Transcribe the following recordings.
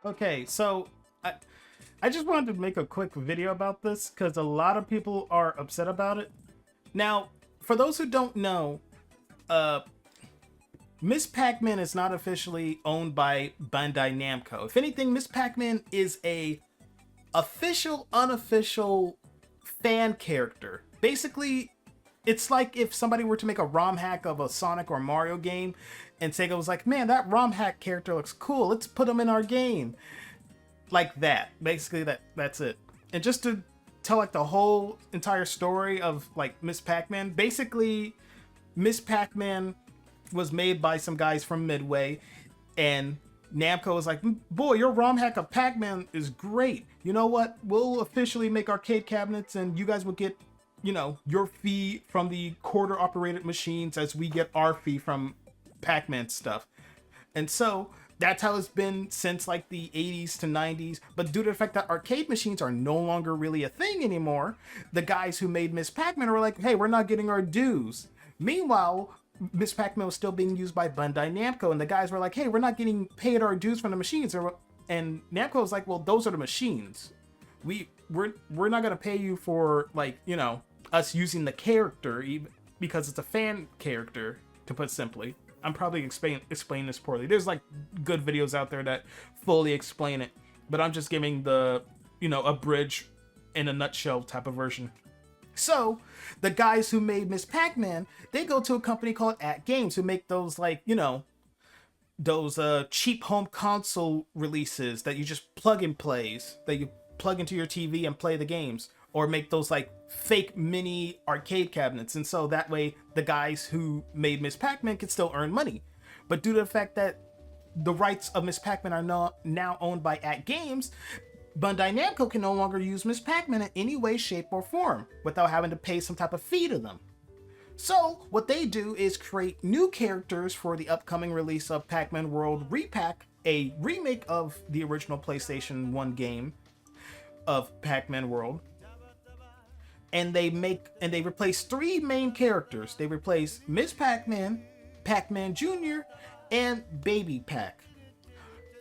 Okay, so I just wanted to make a quick video about this because a lot of people are upset about it. Now, for those who don't know, uh, Miss Pac-Man is not officially owned by Bandai Namco. If anything, Miss Pac-Man is a official, unofficial fan character. Basically, it's like if somebody were to make a ROM hack of a Sonic or Mario game, and Sega was like, "Man, that ROM hack character looks cool. Let's put him in our game." Like that. Basically, that's it. And just to tell like the whole entire story of like Miss Pac-Man, basically, Miss Pac-Man was made by some guys from Midway, and Namco was like, "Boy, your ROM hack of Pac-Man is great. You know what? We'll officially make arcade cabinets, and you guys will get, your fee from the quarter operated machines as we get our fee from Pac-Man stuff." And so that's how it's been since like the 80s to 90s. But due to the fact that arcade machines are no longer really a thing anymore, the guys who made Miss Pac-Man were like, "Hey, we're not getting our dues." Meanwhile, Miss Pac-Man was still being used by Bandai Namco, and the guys were like, "Hey, we're not getting paid our dues from the machines." And Namco was like, "Well, those are the machines. We're not gonna pay you for like us using the character, even because it's a fan character, to put simply." I'm probably explaining this poorly. There's like good videos out there that fully explain it, but I'm just giving the abridged in a nutshell type of version. So the guys who made Miss Pac-Man, they go to a company called At Games who make those like those cheap home console releases that you just plug and plays, that you plug into your TV and play the games, or make those like fake mini arcade cabinets. And so that way the guys who made Miss Pac-Man could still earn money. But due to the fact that the rights of Miss Pac-Man are now owned by At Games, Bandai Namco can no longer use Miss Pac-Man in any way, shape, or form without having to pay some type of fee to them. So what they do is create new characters for the upcoming release of Pac-Man World Re-Pac, a remake of the original PlayStation 1 game of Pac-Man World. And they replace three main characters. They replace Miss Pac-Man, Pac-Man Jr., and Baby Pac.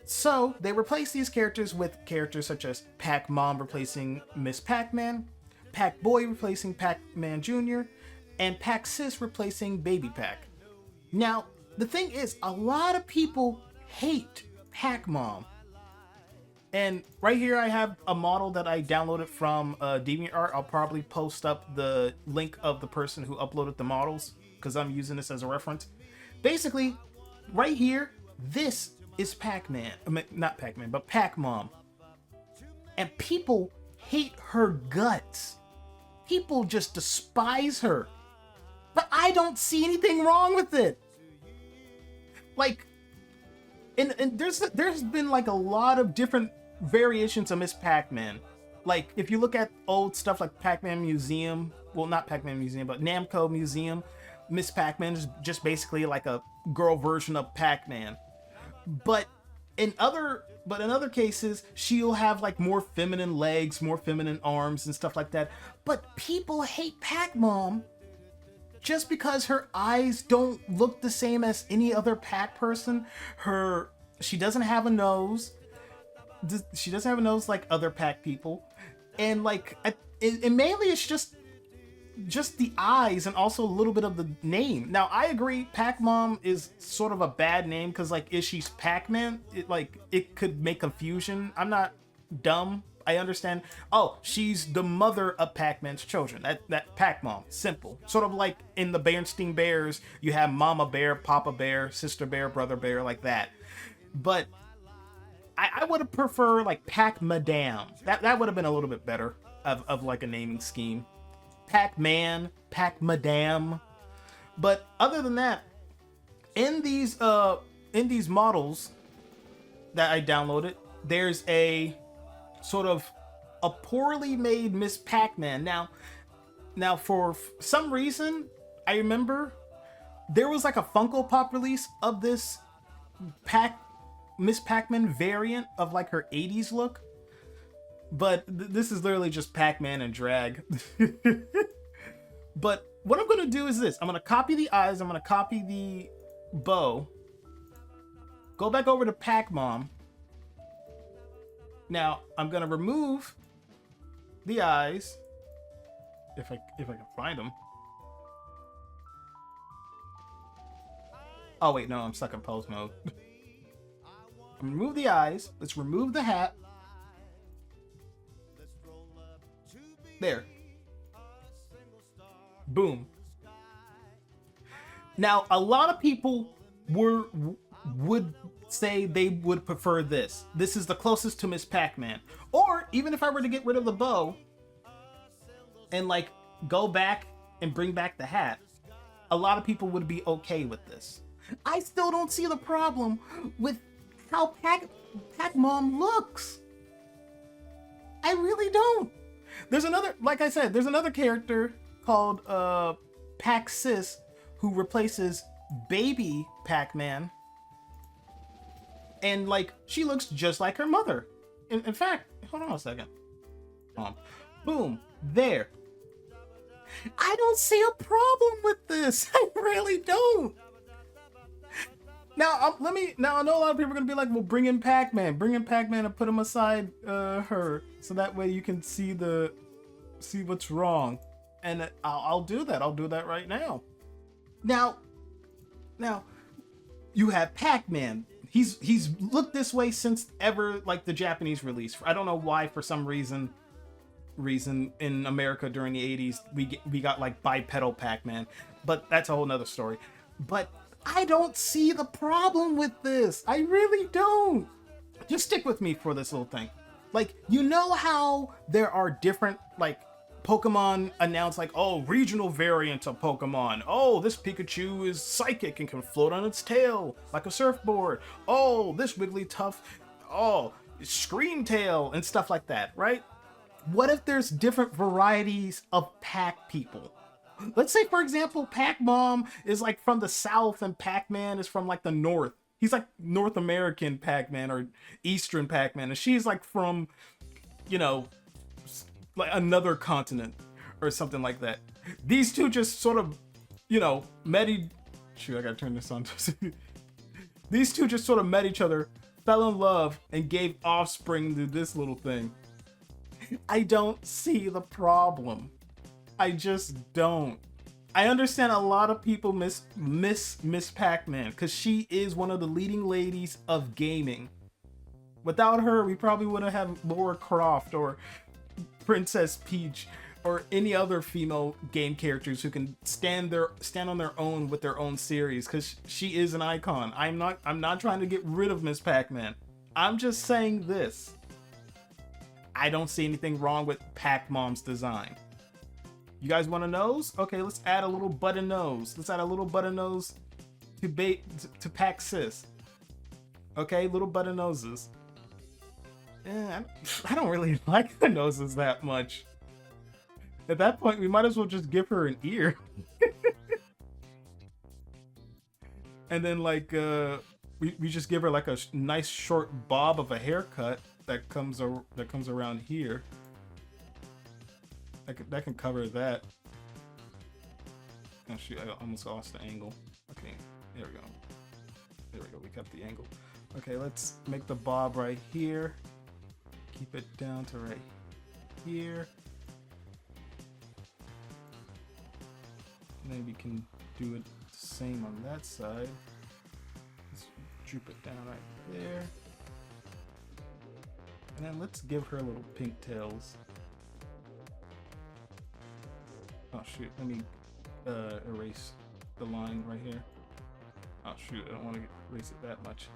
So they replace these characters with characters such as Pac-Mom replacing Miss Pac-Man, Pac-Boy replacing Pac-Man Jr., and Pac-Sis replacing Baby Pac. Now, the thing is, a lot of people hate Pac-Mom. And right here I have a model that I downloaded from DeviantArt. I'll probably post up the link of the person who uploaded the models because I'm using this as a reference. Basically, right here, this is Pac-Man. I mean, not Pac-Man, but Pac-Mom. And people hate her guts. People just despise her. But I don't see anything wrong with it. Like, and there's been like a lot of different variations of Miss Pac-Man. Like, if you look at old stuff like Pac-Man Museum, well, not Pac-Man Museum, but Namco Museum, Miss Pac-Man is just basically like a girl version of Pac-Man. But in other cases, she'll have like more feminine legs, more feminine arms and stuff like that. But people hate Pac-Mom just because her eyes don't look the same as any other Pac person. She doesn't have a nose. She doesn't have a nose like other Pac people. And like, and mainly it's just the eyes and also a little bit of the name. Now, I agree, Pac-Mom is sort of a bad name because, like, if she's Pac-Man, it could make confusion. I'm not dumb. I understand. Oh, she's the mother of Pac-Man's children. That Pac-Mom. Simple. Sort of like in the Berenstain Bears, you have Mama Bear, Papa Bear, Sister Bear, Brother Bear, like that. But I would have preferred, like, Pac-Madame. That would have been a little bit better of like a naming scheme. Pac-Man, Pac-Madame. But other than that, in these models that I downloaded, there's a sort of a poorly made Miss Pac-Man. Now for some reason, I remember there was like a Funko Pop release of this Miss Pac-Man variant of like her 80s look. But this is literally just Pac-Man and drag. But what I'm going to do is this. I'm going to copy the eyes. I'm going to copy the bow. Go back over to Pac-Mom. Now I'm gonna remove the eyes if I can find them. Oh wait, no, I'm stuck in pose mode. Remove the eyes. Let's remove the hat. There. Boom. Now, a lot of people would say they would prefer this. This is the closest to Miss Pac-Man. Or even if I were to get rid of the bow and like go back and bring back the hat, a lot of people would be okay with this. I still don't see the problem with how Pac-Mom looks. I really don't. There's another, like I said, there's another character called Pac-Sis who replaces baby Pac-Man. And like, she looks just like her mother. In fact, hold on a second. Boom, there. I don't see a problem with this. I really don't. Now, Now I know a lot of people are gonna be like, "Well, bring in Pac-Man, and put him aside her, so that way you can see what's wrong." And I'll do that. I'll do that right now. Now, you have Pac-Man. He's looked this way since ever, like the Japanese release. I don't know why, for some reason in America during the 80s we got like bipedal Pac-Man, but that's a whole nother story. But I don't see the problem with this. I really don't. Just stick with me for this little thing. Like, you know how there are different, like, Pokemon announce, like, oh, regional variants of Pokemon. Oh, this Pikachu is psychic and can float on its tail like a surfboard. Oh, this Wigglytuff, oh, Scream Tail and stuff like that, right? What if there's different varieties of Pac people? Let's say, for example, Pac-Mom is like from the South and Pac-Man is from like the North. He's like North American Pac-Man or Eastern Pac-Man. And she's like from, you know, like another continent or something like that. These two just sort of, you know, shoot, I gotta turn this on. These two just sort of met each other, fell in love, and gave offspring to this little thing. I don't see the problem. I just don't. I understand a lot of people miss Miss Pac-Man because she is one of the leading ladies of gaming. Without her, we probably wouldn't have Lara Croft or Princess Peach or any other female game characters who can stand on their own with their own series, because she is an icon. I'm not trying to get rid of Miss Pac-Man. I'm just saying this. I don't see anything wrong with Pac-Mom's design. You guys want a nose? Okay, let's add a little button nose. Let's add a little button nose to Pac-Sis. Okay, little button noses. I don't really like the noses that much. At that point, we might as well just give her an ear. And then like we just give her like a nice short bob of a haircut that comes around here. That can cover that. Oh shoot, I almost lost the angle. Okay, there we go. There we go, we kept the angle. Okay, let's make the bob right here. Keep it down to right here. And then we can do it the same on that side. Let's droop it down right there. And then let's give her little pink tails. Oh shoot, let me erase the line right here. Oh shoot, I don't want to erase it that much.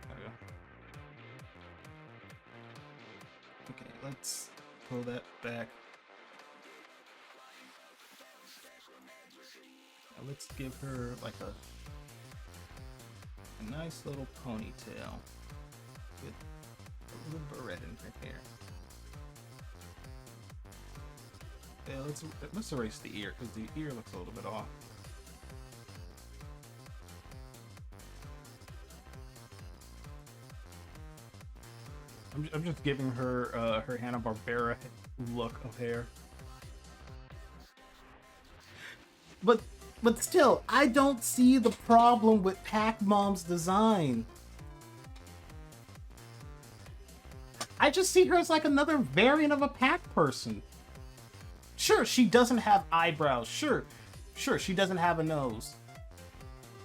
There we go. Okay, let's pull that back. Now let's give her like a nice little ponytail with a little barrette in her hair. Yeah, let's erase the ear, because the ear looks a little bit off. I'm just giving her her Hanna-Barbera look of hair. But But still, I don't see the problem with Pac-Moms Design. I just see her as like another variant of a Pac person. Sure, she doesn't have eyebrows. Sure, she doesn't have a nose.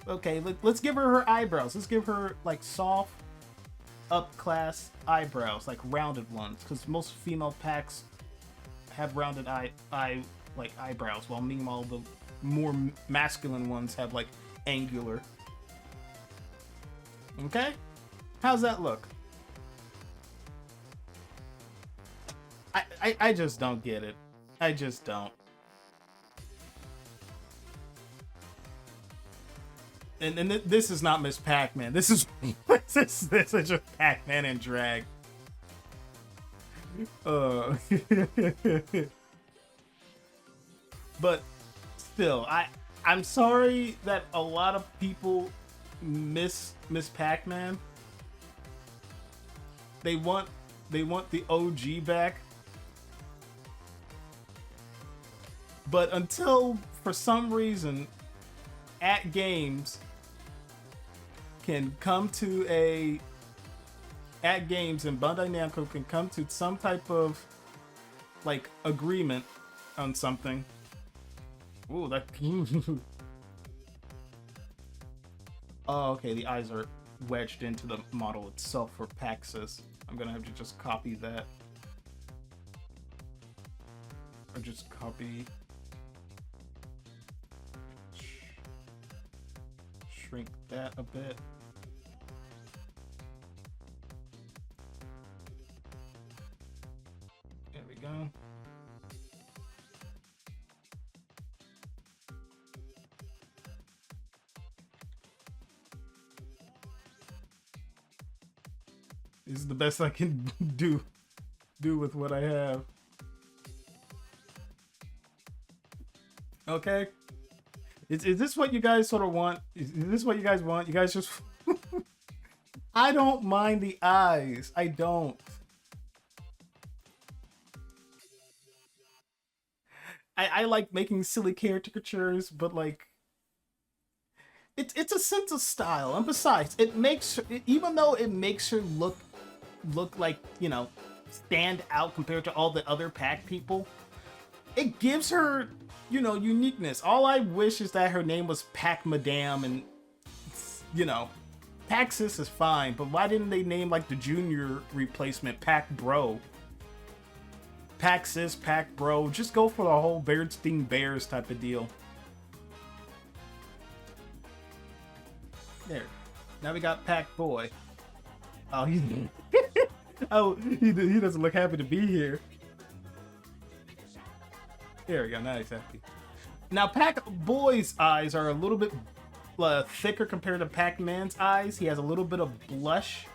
Okay, let's give her eyebrows. Let's give her like soft, up-class eyebrows, like rounded ones, because most female Pacs have rounded eyebrows, while meanwhile the more masculine ones have like angular. Okay, how's that look? I just don't get it. I just don't. And this is not Miss Pac-Man. This is this is just Pac-Man in drag. But still, I'm sorry that a lot of people miss Miss Pac-Man. They want the OG back. But until, for some reason, at Games can come to at Games and Bandai Namco can come to some type of like agreement on something. Ooh, that. Oh, okay. The eyes are wedged into the model itself for Paxis. I'm gonna have to just copy that, or just copy. Shrink that a bit. There we go. This is the best I can do with what I have. Okay. Is this what you guys sort of want? Is this what you guys want? You guys just... I don't mind the eyes. I don't. I like making silly caricatures, but like... It's a sense of style. And besides, it makes her... Even though it makes her look like, you know, stand out compared to all the other Pac people, it gives her... you know, uniqueness. All I wish is that her name was Pac-Madam, and, you know, Paxis is fine, but why didn't they name, like, the junior replacement Pac-Bro? Paxis, Pac-Bro, just go for the whole Beardstein Bears type of deal. There. Now we got Pac-Boy. Oh, he doesn't look happy to be here. There we go, now he's happy. Now, Pac-Boy's eyes are a little bit thicker compared to Pac-Man's eyes. He has a little bit of blush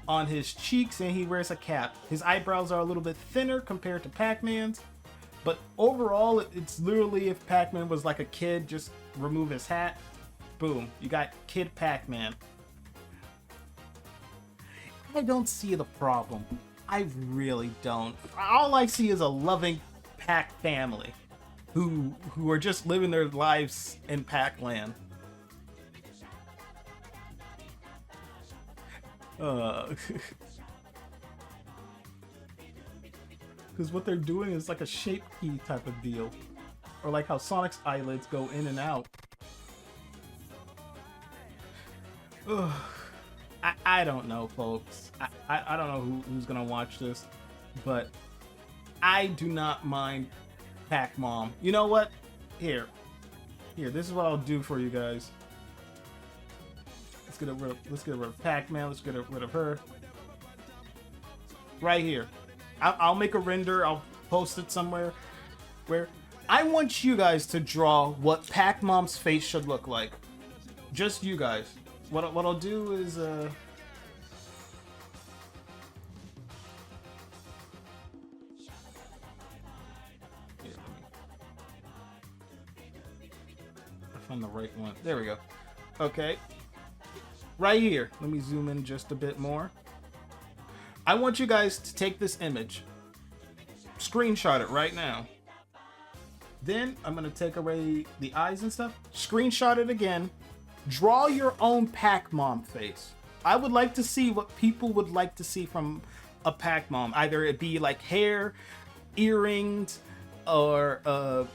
on his cheeks, and he wears a cap. His eyebrows are a little bit thinner compared to Pac-Man's, but overall, it's literally if Pac-Man was like a kid, just remove his hat, boom, you got Kid Pac-Man. I don't see the problem. I really don't. All I see is a loving Pac family who are just living their lives in Pac-Land. Because what they're doing is like a shape key type of deal, or like how Sonic's eyelids go in and out. I don't know, folks. I don't know who's gonna watch this, but I do not mind Pac-Mom. You know what? Here, this is what I'll do for you guys. Let's get rid of Pac-Man. Let's get rid of her. Right here. I'll make a render. I'll post it somewhere where I want you guys to draw what Pac-Mom's face should look like. Just you guys. What I'll do is on the right one. There we go. Okay. Right here. Let me zoom in just a bit more. I want you guys to take this image. Screenshot it right now. Then I'm gonna take away the eyes and stuff. Screenshot it again. Draw your own Pac-Mom face. I would like to see what people would like to see from a Pac-Mom. Either it be like hair, earrings, or a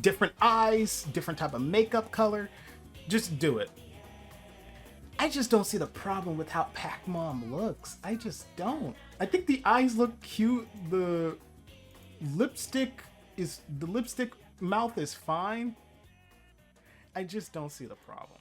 different eyes, different type of makeup color. Just do it. I just don't see the problem with how Pac-Mom looks. I just don't. I think the eyes look cute. The lipstick mouth is fine. I just don't see the problem.